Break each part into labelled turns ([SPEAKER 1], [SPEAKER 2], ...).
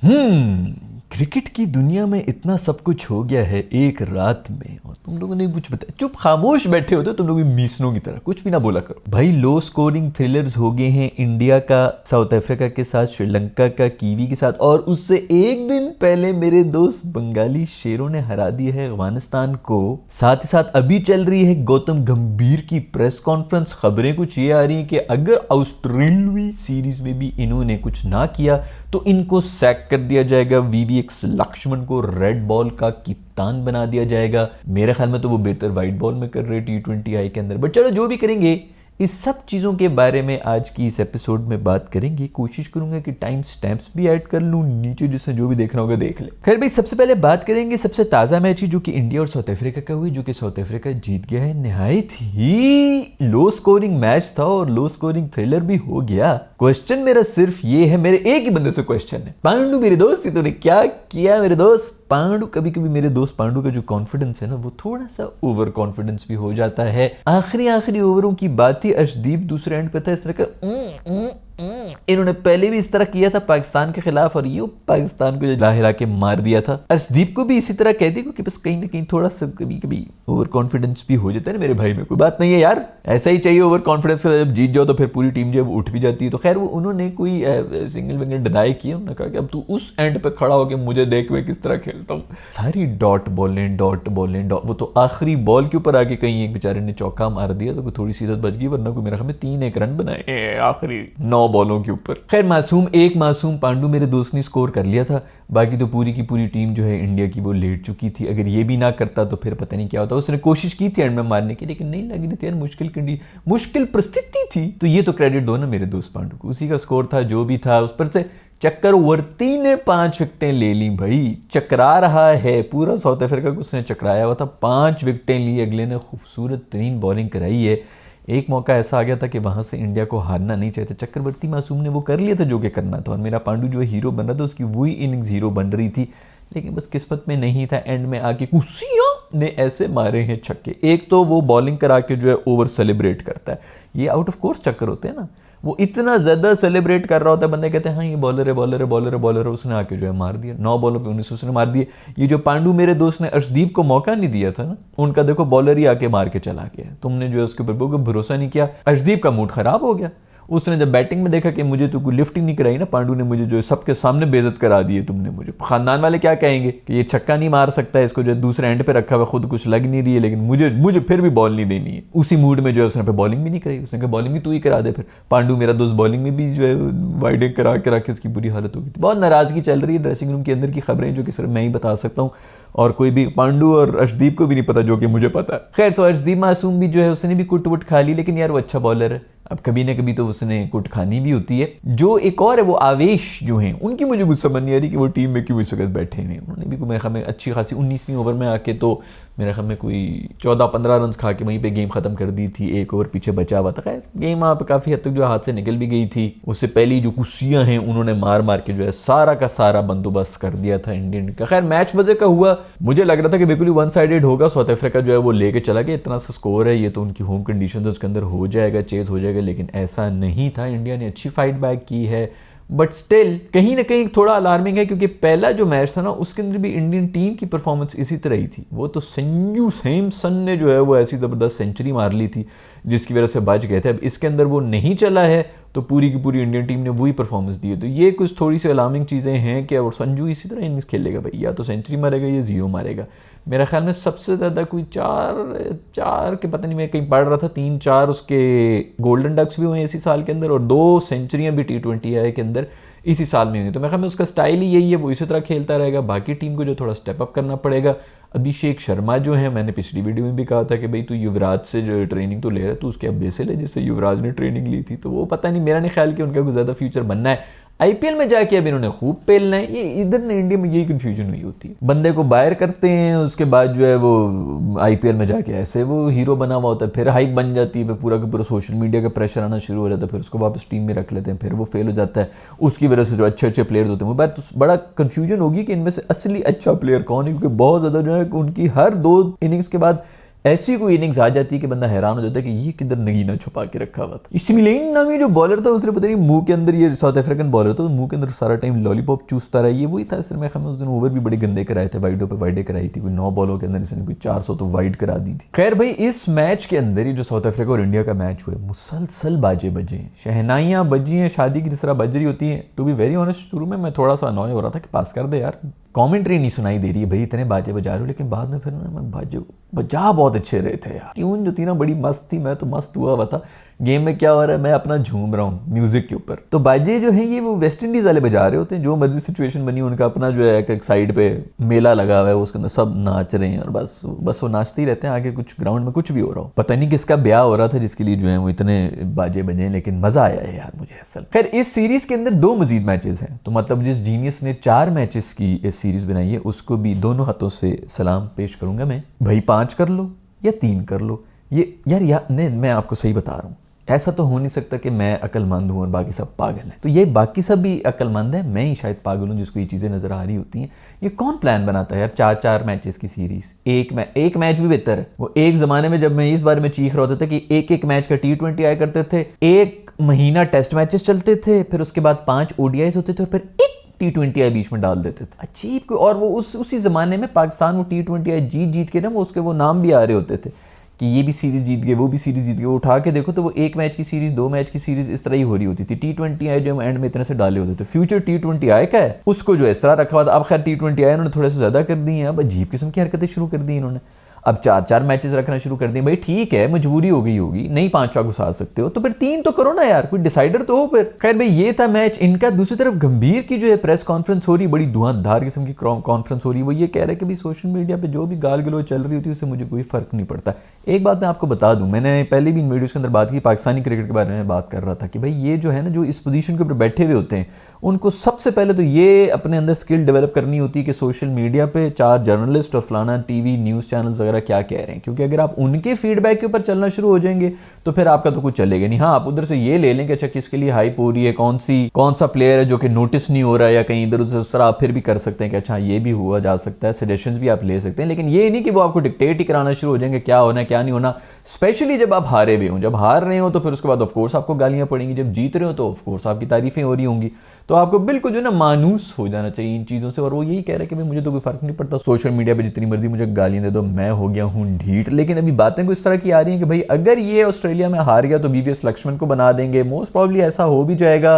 [SPEAKER 1] Cricket की दुनिया में इतना सब कुछ हो गया है एक रात में और तुम लोगों ने कुछ बताया। चुप खामोश बैठे होते तुम लोग मीसनों की तरह, कुछ भी ना बोला करो भाई। लो स्कोरिंग थ्रिलर्स हो गए हैं इंडिया का साउथ अफ्रीका के साथ, श्रीलंका का कीवी के साथ, और उससे एक दिन पहले मेरे दोस्त बंगाली शेरों ने हरा दिया है अफगानिस्तान को। साथ ही साथ अभी चल रही है गौतम गंभीर की प्रेस कॉन्फ्रेंस। खबरें कुछ ये आ रही हैं कि अगर ऑस्ट्रेलियाई सीरीज में भी इन्होंने कुछ ना किया तो इनको सैक कर दिया जाएगा। वीवीएक्स लक्ष्मण को रेड बॉल का कप्तान बना दिया जाएगा। मेरे ख्याल में तो वो बेहतर वाइट बॉल में कर रहे T20I के अंदर, बट चलो जो भी करेंगे इस सब चीज़ों के बारे में आज की इस एपिसोड में बात करेंगे। कोशिश करूंगा कि टाइम स्टैम्प्स भी ऐड कर लूं नीचे, जिससे जो भी देखना होगा देख ले। खैर भाई, सबसे पहले बात करेंगे सबसे ताज़ा मैच जो कि इंडिया और साउथ अफ्रीका का हुई, जो कि साउथ अफ्रीका जीत गया है। नहायत ही लो स्कोरिंग मैच था और लो स्कोरिंग थ्रिलर भी हो गया। क्वेश्चन मेरा सिर्फ ये है, मेरे एक ही बंदे से क्वेश्चन है, पांडु मेरे दोस्त तूने क्या किया मेरे दोस्त पांडु। कभी कभी मेरे दोस्त पांडु का जो कॉन्फिडेंस है ना, वो थोड़ा सा ओवर कॉन्फिडेंस भी हो जाता है। आखिरी ओवरों की बात थी, अर्शदीप दूसरे एंड पे था, इस तरह का इन्होंने पहले भी इस तरह किया था पाकिस्तान के खिलाफ और ये पाकिस्तान को हिला हिला के मार दिया था। अर्शदीप को भी इसी तरह कह दी, क्योंकि बस कहीं ना कहीं थोड़ा सा कभी कभी ओवर कॉन्फिडेंस भी हो जाता है ना मेरे भाई में। कोई बात नहीं है यार, ऐसा ही चाहिए ओवर कॉन्फिडेंस। जब जीत जाओ तो फिर पूरी टीम जब उठ भी जाती है। तो खैर वो उन्होंने कोई सिंगल विंगल डिनाई किया, उन्होंने कहा कि अब तू उस एंड पे खड़ा होकर मुझे देख मैं किस तरह खेलता हूँ। सारी डॉट बॉलें वो तो आखिरी बॉल के ऊपर आके कहीं एक बेचारे ने चौका मार दिया तो थोड़ी सी इज्जत बच गई, वरना को मेरा ख्याल में 3-1 रन बनाए आखिरी 9 बॉलों के ऊपर। खैर मासूम पांडु मेरे दोस्त ने स्कोर कर लिया था। बाकी तो पूरी की पूरी टीम जो है इंडिया की वो लेट चुकी थी। अगर ये भी ना करता तो फिर पता नहीं क्या होता। उसने कोशिश की थी एंड में मारने की, लेकिन नहीं लगी थी यार, मुश्किल परिस्थिति थी। तो ये तो क्रेडिट दो ना मेरे दोस्त पांडु को, उसी का स्कोर था जो भी था। उस पर से चक्रवर्ती ने 5 विकेटें ले ली भाई, चकरा रहा है पूरा साउथ अफ्रीका को उसने चकराया हुआ था। 5 विकेटें ली, अगले ने खूबसूरत तरीन बॉलिंग कराई है। एक मौका ऐसा आ गया था कि वहां से इंडिया को हारना नहीं चाहिए था। चक्रवर्ती मासूम ने वो कर लिया था जो कि करना था, और मेरा पांडु जो हीरो बन रहा था उसकी वही इनिंग्स हीरो बन रही थी, लेकिन बस किस्मत में नहीं था। एंड में आके कुसिया ने ऐसे मारे हैं छक्के। एक तो वो बॉलिंग करा के जो है ओवर सेलिब्रेट करता है, ये आउट ऑफ कोर्स चक्कर होते हैं ना, वो इतना ज्यादा सेलिब्रेट कर रहा होता है, बंदे कहते हैं हाँ ये बॉलर है, उसने आके जो है मार दिया। 9 बॉलों पे 19 उसने मार दिए। ये जो पांडु मेरे दोस्त ने अर्शदीप को मौका नहीं दिया था ना, उनका देखो बॉलर ही आके मार के चला गया। तुमने जो है उसके ऊपर भरोसा नहीं किया, अर्शदीप का मूड खराब हो गया। उसने जब बैटिंग में देखा कि मुझे तो कोई लिफ्टिंग नहीं कराई ना, पांडु ने मुझे जो है सबके सामने बेइज्जत करा दी है तुमने मुझे। खानदान वाले क्या कहेंगे कि ये छक्का नहीं मार सकता है, इसको जो है दूसरे एंड पे रखा हुआ, खुद कुछ लग नहीं रही है, लेकिन मुझे फिर भी बॉल नहीं देनी है। उसी मूड में जो है उसने पे बॉलिंग भी नहीं कराई। उसने कहा बॉलिंग भी तू ही करा दे। फिर पांडु मेरा दोस्त बॉलिंग में भी जो है वाइडिंग करा के रखे, इसकी बुरी हालत हो गई थी। बहुत नाराजगी चल रही है ड्रेसिंग रूम के अंदर की खबरें जो कि सिर्फ मैं ही बता सकता हूँ, और कोई भी पांडु और अर्शदीप को भी नहीं पता, जो कि मुझे पता है। खैर तो अर्शदीप मासूम भी जो है उसने भी कुट वुट खा ली, लेकिन यार वो अच्छा बॉलर है, अब कभी ना कभी तो उसने कुट खानी भी होती है। जो एक और है वो आवेश जो हैं, उनकी मुझे कुछ समझ नहीं आ रही कि वो टीम में क्यों इस वक्त बैठे हैं। उन्होंने भी मेरे ख्याल में अच्छी खासी 19वीं ओवर में आके तो मेरे ख्याल में कोई 14-15 रन खा के वहीं पे गेम खत्म कर दी थी। एक ओवर पीछे बचा हुआ था। खैर गेम वहाँ पे काफ़ी हद तक जो हाथ से निकल भी गई थी। उससे पहले जो कुर्सियाँ हैं उन्होंने मार के जो है सारा का सारा बंदोबस्त कर दिया था इंडियन का। खैर मैच मजे का हुआ। मुझे लग रहा था कि बिल्कुल ही वन साइडेड होगा, साउथ अफ्रीका जो है वो लेके चला गया, इतना सा स्कोर है, ये तो उनकी होम कंडीशन उसके अंदर हो जाएगा, चेज हो जाएगा, लेकिन ऐसा नहीं था। इंडिया ने अच्छी फाइट बैक की है, बट स्टिल कहीं ना कहीं थोड़ा अलार्मिंग है, क्योंकि पहला जो मैच था ना उसके अंदर भी इंडियन टीम की परफॉर्मेंस इसी तरह ही थी। वो तो संजू सैमसन ने जो है वो ऐसी ज़बरदस्त सेंचुरी मार ली थी जिसकी वजह से बच गए थे। अब इसके अंदर वो नहीं चला है तो पूरी की पूरी इंडियन टीम ने वही परफॉर्मेंस दी है। तो ये कुछ थोड़ी सी अलार्मिंग चीज़ें हैं कि और संजू इसी तरह इनिंग्स खेलेगा भाई, या तो सेंचुरी मारेगा या 0 मारेगा। मेरा ख्याल में सबसे ज़्यादा कोई चार के पता नहीं, मैं कहीं पढ़ रहा था 3-4 उसके गोल्डन डक्स भी हुए इसी साल के अंदर, और 2 सेंचुरियाँ भी T20I के अंदर इसी साल में हुई। तो मेरे ख्याल में उसका स्टाइल ही यही है, वो इसी तरह खेलता रहेगा। बाकी टीम को जो थोड़ा स्टेप अप करना पड़ेगा। अभिषेक शर्मा जो है, मैंने पिछली वीडियो में भी कहा था कि भाई तू युवराज से जो ट्रेनिंग तो ले रहा है, तो उसके अब्बे से ले जिससे युवराज ने ट्रेनिंग ली थी। तो वो पता नहीं, मेरा नहीं ख्याल कि उनका कोई ज़्यादा फ्यूचर बनना है। आईपीएल में जाके अब इन्होंने खूब पेलना है। ये इधर ने इंडिया में यही कंफ्यूजन हुई होती है, बंदे को बाहर करते हैं, उसके बाद जो है वो आईपीएल में जाके ऐसे वो हीरो बना हुआ होता है, फिर हाइक बन जाती है, फिर पूरा का पूरा सोशल मीडिया का प्रेशर आना शुरू हो जाता है, फिर उसको वापस टीम में रख लेते हैं, फिर वो फेल हो जाता है। उसकी वजह से जो अच्छे प्लेयर्स होते हैं वो बात तो बड़ा कंफ्यूजन होगी कि इनमें से असली अच्छा प्लेयर कौन है, क्योंकि बहुत ज़्यादा जो है उनकी हर 2 इनिंग्स के बाद ऐसी कोई इनिंग्स आ जाती है कि बंदा हैरान हो जाता है कि ये किधर नगीना छुपा के रखा हुआ था। स्मिलिंग नामी जो बॉलर था उसने पता नहीं मुंह के अंदर, ये साउथ अफ्रीकन बॉलर था, तो मुंह के अंदर सारा टाइम लॉलीपॉप चूसता रहा। ये वही था सर, मैं उस दिन ओवर भी बड़े गंदे कराए थे, वाइडों पे वाइडे कराई थी, कोई 9 बॉलों के अंदर इसने कोई 400 तो वाइड करा दी थी। खैर भाई, इस मैच के अंदर ही जो साउथ अफ्रीका और इंडिया का मैच हुआ, मुसलसल बाजे बजे, शहनाइयाँ बजी हैं, शादी की जिस तरह बज रही होती हैं। टू बी वेरी ऑनेस्ट, शुरू में मैं थोड़ा सा अनॉय हो रहा था कि पास कर दे यार, कमेंट्री नहीं सुनाई दे रही है भाई, इतने बाजे बजा रहे हो। लेकिन बाद में फिर मैं बाजे बजा बहुत अच्छे रहे थे यार, ट्यून जो थी ना बड़ी मस्त थी, मैं तो मस्त हुआ था। गेम में क्या हो रहा है, मैं अपना झूम रहा हूँ म्यूजिक के ऊपर। तो बाजे जो है ये वो वेस्ट इंडीज वाले बजा रहे होते हैं, जो मर्जी सिचुएशन बनी उनका अपना जो है एक साइड पे मेला लगा हुआ है, उसके अंदर सब नाच रहे हैं और बस वो नाचते ही रहते हैं, आगे कुछ ग्राउंड में कुछ भी हो रहा हो। पता नहीं किसका ब्याह हो रहा था जिसके लिए जो है वो इतने बाजे बजे, लेकिन मजा आया है यार मुझे असल। खैर, इस सीरीज के अंदर 2 मजीद मैचेस हैं, तो मतलब जिस जीनियस ने 4 मैचेस की इस सीरीज बनाई है उसको भी दोनों हाथों से सलाम पेश करूंगा मैं। भाई 5 कर लो या 3 कर लो, ये यार नहीं, मैं आपको सही बता रहा हूँ, ऐसा तो हो नहीं सकता कि मैं अक्लमंद हूँ और बाकी सब पागल हैं। तो ये बाकी सब भी अक्लमंद है, मैं ही शायद पागल हूँ जिसको ये चीज़ें नज़र आ रही होती हैं। ये कौन प्लान बनाता है यार 4-4 मैचेस की सीरीज? एक मैच भी बेहतर है। वो एक ज़माने में जब मैं इस बारे में चीख रहा होता था कि एक मैच का T20 आया करते थे, 1 महीना टेस्ट मैचेस चलते थे, फिर उसके बाद 5 ODIs होते थे और फिर एक T20 आई बीच में डाल देते थे। अजीब। और वो उसी ज़माने में पाकिस्तान वो T20 आई जीत के ना वो उसके वो नाम भी आ रहे होते थे कि ये भी सीरीज़ जीत गए, वो भी सीरीज़ जीत गए। वो उठा के देखो तो वो 1 मैच की सीरीज़, 2 मैच की सीरीज़ इस तरह ही हो रही होती थी। T20 आए जो एंड में इतने से डाले होते थे। फ्यूचर T20 आए क्या है उसको जो इस तरह रखा हुआ था। अब खैर T20 आए इन्होंने थोड़े से ज़्यादा कर दी हैं, अब अजीब किस्म की हरकतें शुरू कर दी इन्होंने। अब 4-4 मैचेस रखना शुरू कर दिए। भाई ठीक है, मजबूरी हो गई होगी, नहीं 5 घुसा सकते हो तो फिर 3 तो करो ना यार, कोई डिसाइडर तो हो फिर। खैर भाई, ये था मैच इनका। दूसरी तरफ गंभीर की जो है प्रेस कॉन्फ्रेंस हो रही, बड़ी धुआंधार किस्म की कॉन्फ्रेंस हो रही है। वो ये कह रहा है कि भाई सोशल मीडिया पे जो भी गाल गलोच चल रही होती है उससे मुझे कोई फर्क नहीं पड़ता। एक बात मैं आपको बता दूं, मैंने पहले भी इन वीडियोस के अंदर बात की, पाकिस्तानी क्रिकेट के बारे में बात कर रहा था कि भाई ये जो है ना, जो इस पोजीशन के ऊपर बैठे हुए होते हैं, उनको सबसे पहले तो ये अपने अंदर स्किल डेवलप करनी होती है कि सोशल मीडिया पे 4 जर्नलिस्ट और फलाना टीवी न्यूज़ चैनल्स वगैरह क्या कह रहे हैं। क्योंकि अगर आप उनके फीडबैक के ऊपर चलना शुरू हो जाएंगे तो फिर आपका तो कुछ चलेगा नहीं। हाँ, आप उधर से ये ले लें कि अच्छा किसके लिए हाइप हो रही है, कौन सा प्लेयर है जो कि नोटिस नहीं हो रहा है या कहीं इधर उधर, उस तरह आप फिर भी कर सकते हैं कि अच्छा ये भी हुआ जा सकता है, सजेशंस भी आप ले सकते हैं। लेकिन ये नहीं कि वो आपको डिक्टेट ही कराना शुरू हो जाएंगे क्या होना है क्या नहीं होना, स्पेशली जब आप हारे हुए हों। जब हार रहे हो तो फिर उसके बाद ऑफकोर्स आपको गालियां पड़ेंगी, जब जीत रहे हो तो ऑफकोर्स आपकी तारीफें हो रही होंगी। तो आपको बिल्कुल जो ना मानूस हो जाना चाहिए इन चीज़ों से। और वो यही कह रहा है कि भाई मुझे तो कोई फर्क नहीं पड़ता, सोशल मीडिया पे जितनी मर्जी मुझे गालियां दे दो, मैं हो गया हूँ ढीठ। लेकिन अभी बातें कुछ इस तरह की आ रही हैं कि भाई अगर ये ऑस्ट्रेलिया में हार गया तो VVS लक्ष्मण को बना देंगे, मोस्ट प्रॉब्ली ऐसा हो भी जाएगा।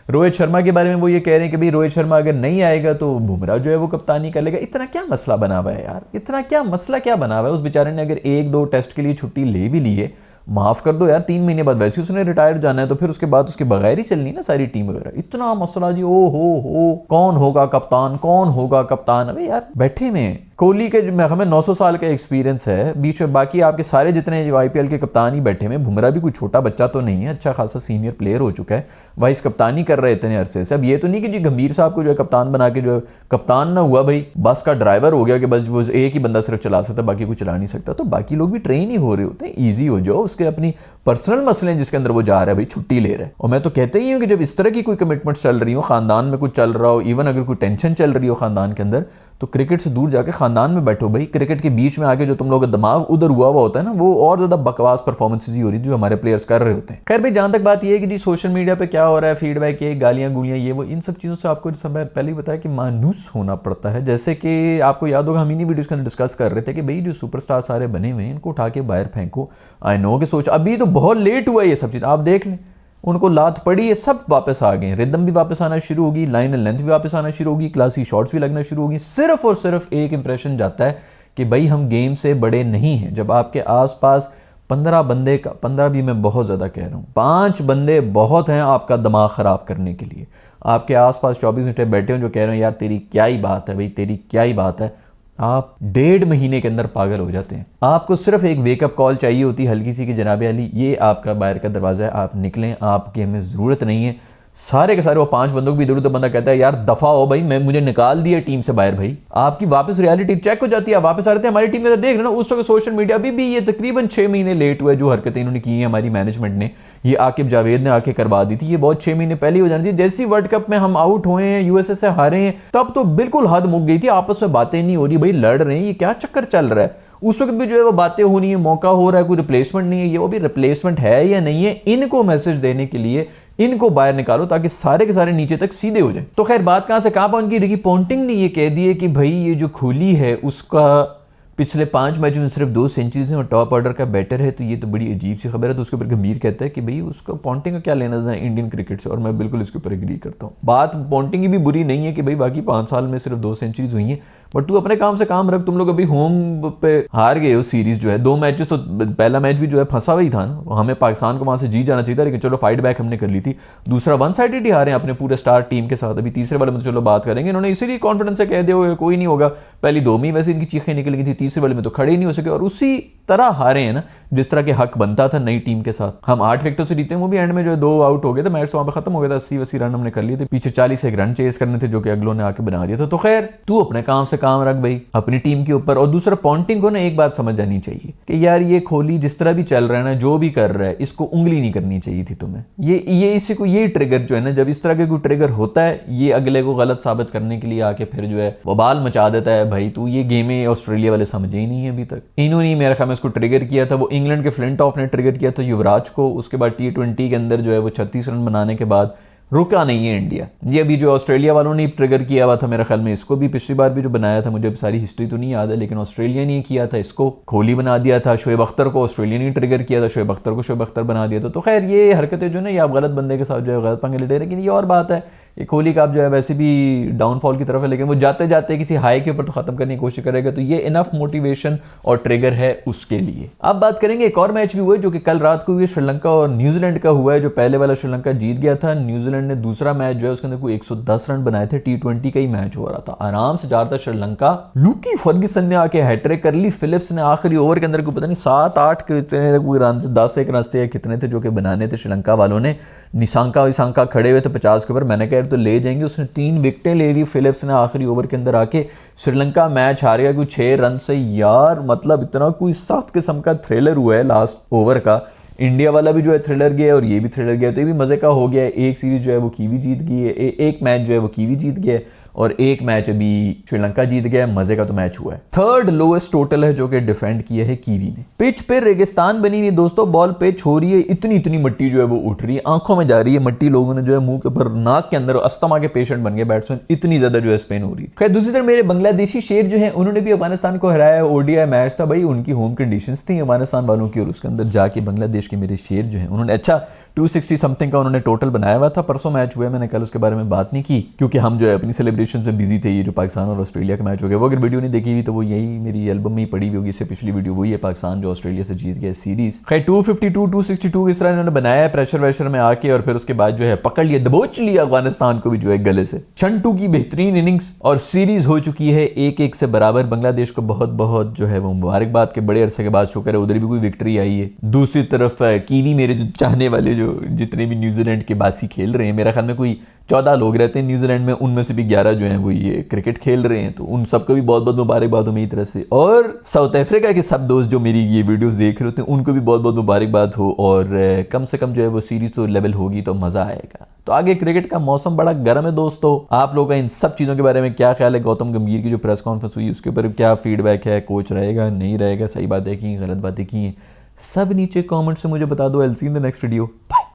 [SPEAKER 1] रोहित शर्मा के बारे में वो ये कह रहे हैं कि भाई रोहित शर्मा अगर नहीं आएगा तो बुमराह जो है वो कप्तानी कर लेगा। इतना क्या मसला बना हुआ है यार, इतना क्या मसला क्या बना हुआ है? उस बेचारे ने अगर 1-2 टेस्ट के लिए छुट्टी ले भी ली है, माफ़ कर दो यार, 3 महीने बाद वैसे उसने रिटायर जाना है तो फिर उसके बाद उसके बगैर ही चलनी ना सारी टीम वगैरह। इतना मसला जी, ओ हो कौन होगा कप्तान, कौन होगा कप्तान? अबे यार बैठे में कोहली के हमें 900 साल का एक्सपीरियंस है बीच में, बाकी आपके सारे जितने जो IPL के कप्तान ही बैठे में। बुमराह भी कोई छोटा बच्चा तो नहीं है, अच्छा खासा सीनियर प्लेयर हो चुका है, वाइस कप्तानी कर रहे इतने अरसे से। अब ये तो नहीं कि जी गंभीर साहब को जो है कप्तान बना के जो है कप्तान ना हुआ, भाई बस का ड्राइवर हो गया कि बस वो एक ही बंदा सिर्फ चला सकता, बाकी कोई चला नहीं सकता। तो बाकी लोग भी ट्रेन ही हो रहे होते हैं, ईजी हो जाओ। उसके अपनी पर्सनल मसले जिसके अंदर वो जा रहा है, भाई छुट्टी ले रहा है। और मैं तो कहते ही हूँ कि जब इस तरह की कोई कमिटमेंट चल रही हो, खानदान में कुछ चल रहा हो, इवन अगर कोई टेंशन चल रही हो खानदान के अंदर, तो क्रिकेट से दूर जाके खानदान में बैठो भाई। क्रिकेट के बीच में आके जो तुम लोगों का दिमाग उधर हुआ होता है ना, वो और ज्यादा बकवास परफॉर्मेंसेज ही हो रही है जो हमारे प्लेयर्स कर रहे होते हैं। खैर भाई, जहां तक बात ये है कि जी सोशल मीडिया पे क्या हो रहा है, फीडबैक ये गालियां गुलियां ये वो, इन सब चीजों से आपको जैसा मैं पहले ही बताया कि मानूस होना पड़ता है। जैसे कि आपको याद होगा हम इन्हीं वीडियोस के अंदर डिस्कस कर रहे थे कि भाई जो सुपरस्टार सारे बने हुए हैं इनको उठा के बाहर फेंको। आई नो कि सोच अभी तो बहुत लेट हुआ है ये सब चीज, आप देख लें उनको लात पड़ी है, सब वापस आ गए, रिदम भी वापस आना शुरू होगी, लाइन एंड लेंथ भी वापस आना शुरू होगी, क्लासी शॉट्स भी लगना शुरू होगी। सिर्फ और सिर्फ एक इंप्रेशन जाता है कि भाई हम गेम से बड़े नहीं हैं। जब आपके आसपास 15 बंदे का, 15 भी मैं बहुत ज़्यादा कह रहा हूँ, 5 बंदे बहुत हैं आपका दिमाग ख़राब करने के लिए। आपके आसपास 24 घंटे बैठे हो जो कह रहे हैं यार तेरी क्या ही बात है भाई, तेरी क्या ही बात है, आप 1.5 महीने के अंदर पागल हो जाते हैं। आपको सिर्फ एक वेकअप कॉल चाहिए होती है हल्की सी कि जनाब अली ये आपका बाहर का दरवाज़ा है, आप निकलें, आपकी हमें ज़रूरत नहीं है। सारे के सारे वो 5 बंदों को भी इधर उधर बंदा कहता है यार दफा हो भाई, मैं मुझे निकाल दिया टीम से बाहर। भाई आपकी वापस रियलिटी चेक हो जाती है, वापस आ रहे थे हमारी टीम में। देख रहे ना उस वक्त सोशल मीडिया भी ये तकरीबन 6 महीने लेट हुआ है जो हरकतें इन्होंने की हैं हमारी मैनेजमेंट ने, ये आकिब जावेद ने आके करवा दी थी। ये बहुत 6 महीने पहले हो जानी थी। जैसे ही वर्ल्ड कप में हम आउट हुए हैं, USA से हारे हैं, तब तो बिल्कुल हद मुक गई थी, आपस में बातें नहीं हो रही, भाई लड़ रहे हैं, ये क्या चक्कर चल रहा है। उस वक्त भी जो है वो बातें होनी है, मौका हो रहा है, कोई रिप्लेसमेंट नहीं है, ये वो भी रिप्लेसमेंट है या नहीं है, इनको मैसेज देने के लिए इनको बाहर निकालो ताकि सारे के सारे नीचे तक सीधे हो जाए। तो खैर बात कहां से कहां पहुंच गई, रिकी पॉन्टिंग ने ये कह दिए कि भाई ये जो कोहली है उसका पिछले 5 मैचों में सिर्फ 2 सेंचुरीज हैं और टॉप ऑर्डर का बैटर है, तो ये तो बड़ी अजीब सी खबर है। तो उसके ऊपर गंभीर कहता है कि भाई उसका पॉन्टिंग का क्या लेना देना इंडियन क्रिकेट से, और मैं बिल्कुल इसके ऊपर एग्री करता हूँ। बात पॉन्टिंग की भी बुरी नहीं है कि भाई बाकी 5 साल में सिर्फ 2 सेंचुरीज हुई हैं, बट तू अपने काम से काम रख। तुम लोग अभी होम पे हार गए हो सीरीज जो है 2 मैचेस, तो पहला मैच भी जो है फंसा हुआ ही था ना, हमें पाकिस्तान को वहां से जीत जाना चाहिए था, लेकिन चलो फाइट बैक हमने कर ली थी। दूसरा 1 साइडेड ही हारे अपने पूरे स्टार टीम के साथ। अभी तीसरे वाले में तो चलो बात करेंगे, इन्होंने इसीलिए कॉन्फिडेंस से कह दिया कोई नहीं होगा। पहली 2 में वैसे इनकी चीखें निकल गई थी, तीसरे वाले में तो खड़े ही नहीं हो सके, और उसी तरह हारे हैं ना जिस तरह के हक बनता था नई टीम के साथ। हम 8 विकेटों से जीते, वो भी एंड में जो है 2 आउट हो गए थे, मैच तो वहां पर खत्म हो गया था, 80 रन हमने कर लिए थे, पीछे 41 रन चेस करने थे जो कि अगलों ने आके बना दिया था। तो खैर तू अपने काम से काम रख भाई अपनी टीम के ऊपर। और दूसरा पॉन्टिंग को ना एक बात समझ जानी चाहिए कि यार ये कोहली जिस तरह भी चल रहा है ना, जो भी कर रहा है, इसको उंगली नहीं करनी चाहिए थी तुम्हें। ये इसी को ये ट्रिगर जो है ना, जब इस तरह का कोई ट्रिगर होता है, ये अगले को गलत साबित करने के लिए आके फिर जो है बवाल मचा देता है। भाई तू ये गेमें ऑस्ट्रेलिया वाले समझे ही नहीं है अभी तक। इन्होंने मेरे ख्याल में इसको ट्रिगर किया था, वो इंग्लैंड के फ्लिंटॉफ ने ट्रिगर किया था युवराज को। उसके बाद T20 के अंदर जो है वो 36 रन बनाने के बाद रुका नहीं है इंडिया। ये अभी जो ऑस्ट्रेलिया वालों ने ट्रिगर किया हुआ था मेरे ख्याल में, इसको भी पिछली बार भी जो बनाया था, मुझे अब सारी हिस्ट्री तो नहीं याद है, लेकिन ऑस्ट्रेलिया ने किया था, इसको कोहली बना दिया था। शोएब अख्तर को ऑस्ट्रेलिया ने ट्रिगर किया था, शोएब अख्तर को शोएब अख्तर बना दिया था। तो खैर ये हरकतें जो है ना, ये आप गलत बंदे के साथ जो है गलत पंगे ले रहे हैं। लेकिन ये और बात है, ये कोहली का आप जो है वैसे भी डाउनफॉल की तरफ है, लेकिन वो जाते जाते किसी हाई के ऊपर तो खत्म करने की कोशिश करेगा, तो ये इनफ मोटिवेशन और ट्रिगर है उसके लिए। अब बात करेंगे एक और मैच भी हुआ जो कि कल रात को हुई, श्रीलंका और न्यूजीलैंड का हुआ है। जो पहले वाला श्रीलंका जीत गया था, न्यूजीलैंड ने दूसरा मैच जो है उसके अंदर कोई 110 रन बनाए थे। T20 का ही मैच हो रहा था, आराम से जा रहा था श्रीलंका। लुकी फर्ग्यूसन ने आके हैट्रिक कर ली, फिलिप्स ने आखिरी ओवर के अंदर को पता नहीं 7-8 कोई रन, 10 एक रन थे कितने थे जो कि बनाने थे श्रीलंका वालों ने। निशांका खड़े हुए थे 50 के ऊपर, मैंने कहा तो ले जाएंगे, उसने 3 विकेटें ले ली फिलिप्स ने आखिरी ओवर के अंदर आके। श्रीलंका मैच हार गया कोई 6 रन से यार, मतलब इतना कोई 7 किस्म का थ्रिलर हुआ है लास्ट ओवर का। इंडिया वाला भी जो है थ्रिलर गया और ये भी थ्रिलर गया, तो ये भी मजे का हो गया है। एक सीरीज जो है वो कीवी जीत गई है, एक मैच जो है वो कीवी जीत गया है और एक मैच अभी श्रीलंका जीत गया है। मजे का तो मैच हुआ है। 3rd लोएस्ट टोटल है जो कि डिफेंड किया है कीवी ने। पिच पे रेगिस्तान बनी हुई दोस्तों, बॉल पे छो रही है, इतनी मट्टी जो है वो उठ रही है, आंखों में जा रही है मट्टी, लोगों ने जो है मुंह के ऊपर नाक के अंदर अस्थमा के पेशेंट बन गए बैट्समैन, इतनी ज्यादा जो है स्पिन हो रही थी। खैर दूसरी तरफ मेरे बांग्लादेशी शेर जो है उन्होंने भी अफगानिस्तान को हराया। ओडीआई मैच था भाई, उनकी होम कंडीशंस थी अफगानिस्तान वालों की, और उसके अंदर जाके बांग्लादेश के मेरे शेर जो है उन्होंने अच्छा 260 समथिंग का उन्होंने टोटल बनाया हुआ था। परसों मैच हुआ, मैंने कल उसके बारे में बात नहीं की क्योंकि हम जो है अपनी सेलिब्रेशन में बिजी थे। ये जो पाकिस्तान और ऑस्ट्रेलिया का मैच हो गया, वो अगर वीडियो नहीं देखी हुई तो वो यही मेरी एल्बम में ही पड़ी हुई होगी, इससे पिछली वीडियो वही है, पाकिस्तान जो ऑस्ट्रेलिया से जीत गया सीरीज। खैर 252 262 इस तरह इन्होंने बनाया है प्रेशर वैशर में आके, और फिर उसके बाद जो है पकड़ लिया, दबोच लिया अफगानिस्तान को भी जो है गले से। चंटू की बेहतरीन इनिंग्स और सीरीज हो चुकी है 1-1 से बराबर। बांग्लादेश को बहुत बहुत जो है वो मुबारकबाद के बड़े अरसे के बाद शुक्र है उधर भी कोई विक्ट्री आई है। दूसरी तरफ कीवी मेरे जो चाहने वाले जो जितने भी न्यूजीलैंड के बासी खेल रहे हैं, मेरा ख्याल में कोई 14 लोग रहते हैं न्यूजीलैंड में, उनमें से भी 11 जो हैं वो ये क्रिकेट खेल रहे हैं, तो उन सबको भी बहुत बहुत मुबारकबाद हो मेरी तरफ से। और साउथ अफ्रीका के सब दोस्त जो मेरी ये वीडियोस देख रहे होते हैं उनको भी बहुत बहुत मुबारकबाद हो, और कम से कम जो है वो सीरीज तो लेवल होगी तो मजा आएगा। तो आगे क्रिकेट का मौसम बड़ा गर्म है दोस्तों, आप लोगों का इन सब चीज़ों के बारे में क्या ख्याल है? गौतम गंभीर की जो प्रेस कॉन्फ्रेंस हुई उसके ऊपर क्या फीडबैक है? कोच रहेगा नहीं रहेगा? सही बातें की, गलत बातें की, सब नीचे कमेंट से मुझे बता दो। I'll see you in the next video. Bye.